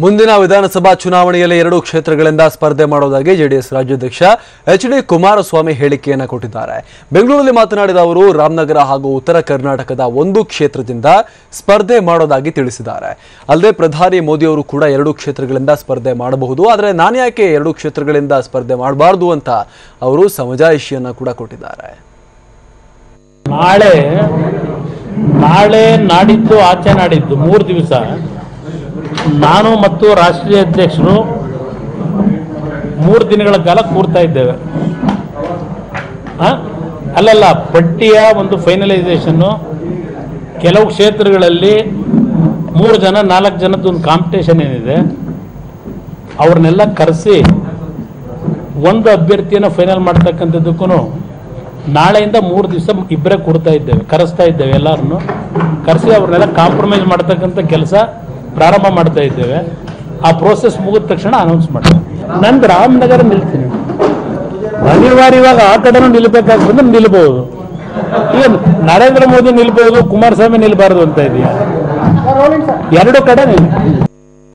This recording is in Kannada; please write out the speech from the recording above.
ಮುಂದಿನ ವಿಧಾನಸಭಾ ಚುನಾವಣೆಯಲ್ಲಿ 2 ಕ್ಷೇತ್ರಗಳಿಂದ ಸ್ಪರ್ಧೆ ಮಾಡೋದಾಗಿ ಜೆಡಿಎಸ್ ರಾಜ್ಯಾಧ್ಯಕ್ಷ ಎಚ್.ಡಿ. ಕುಮಾರಸ್ವಾಮಿ ಹೇಳಿಕೆಯನ್ನು ಕೊಟ್ಟಿದ್ದಾರೆ. ಬೆಂಗಳೂರಿನಲ್ಲಿ ಮಾತನಾಡಿದ ಅವರು ರಾಮನಗರ ಹಾಗೂ ಉತ್ತರ ಕರ್ನಾಟಕದ 1 ಕ್ಷೇತ್ರದಿಂದ ಸ್ಪರ್ಧೆ ಮಾಡೋದಾಗಿ ತಿಳಿಸಿದ್ದಾರೆ. ಅಲ್ಲದೆ ಪ್ರಧಾನಿ ಮೋದಿ ಅವರು ಕೂಡ 2 ಕ್ಷೇತ್ರಗಳಿಂದ ಸ್ಪರ್ಧೆ ಮಾಡಬಹುದು, ಆದರೆ ನಾನು ಯಾಕೆ 2 ಕ್ಷೇತ್ರಗಳಿಂದ ಸ್ಪರ್ಧೆ ಮಾಡಬಾರದು ಅಂತ ಅವರು ಸಮಜಾಯಿಷಿಯನ್ನು ಕೂಡ ಕೊಟ್ಟಿದ್ದಾರೆ. ನಾಳೆ ನಾಡಿದ್ದು ಆಚೆ ನಾಡಿದ್ದು 3 ದಿವಸ ನಾನು ಮತ್ತು ರಾಷ್ಟ್ರೀಯ ಅಧ್ಯಕ್ಷರು 3 ದಿನಗಳ ಕಾಲ ಕೂರ್ತಾ ಇದ್ದೇವೆ. ಅಲ್ಲಲ್ಲ, ಪಟ್ಟಿಯ ಒಂದು ಫೈನಲೈಸೇಷನ್ನು, ಕೆಲವು ಕ್ಷೇತ್ರಗಳಲ್ಲಿ 3 ಜನ 4 ಜನದ್ದು ಒಂದು ಕಾಂಪಿಟೇಷನ್ ಏನಿದೆ ಅವ್ರನ್ನೆಲ್ಲ ಕರೆಸಿ ಒಂದು ಅಭ್ಯರ್ಥಿಯನ್ನು ಫೈನಲ್ ಮಾಡ್ತಕ್ಕಂಥದ್ದಕ್ಕೂ ನಾಳೆಯಿಂದ 3 ದಿವಸ ಇಬ್ಬರೇ ಕೂರ್ತಾ ಇದ್ದೇವೆ, ಕರೆಸ್ತಾ ಇದ್ದೇವೆ. ಎಲ್ಲರನ್ನು ಕರೆಸಿ ಅವ್ರನ್ನೆಲ್ಲ ಕಾಂಪ್ರಮೈಸ್ ಮಾಡ್ತಕ್ಕಂಥ ಕೆಲಸ ಪ್ರಾರಂಭ ಮಾಡ್ತಾ ಇದ್ದೇವೆ. ಆ ಪ್ರೋಸೆಸ್ ಮುಗಿದ ತಕ್ಷಣ ಅನೌನ್ಸ್ ಮಾಡ್ತೇವೆ. ನಂತರ ರಾಮನಗರ ನಿಲ್ತೀನಿ, ಅನಿವಾರ್ಯವಾಗ ಆ ಕಡೆನೂ ನಿಲ್ಬೇಕಾಗಿ ಬಂದ್ರೆ ನಿಲ್ಬಹುದು. ಈಗ ನರೇಂದ್ರ ಮೋದಿ ನಿಲ್ಬಹುದು, ಕುಮಾರಸ್ವಾಮಿ ನಿಲ್ಬಾರ್ದು ಅಂತ ಇದೆಯಾ? 2 ಕಡೆ ನಿಲ್ತೀನಿ.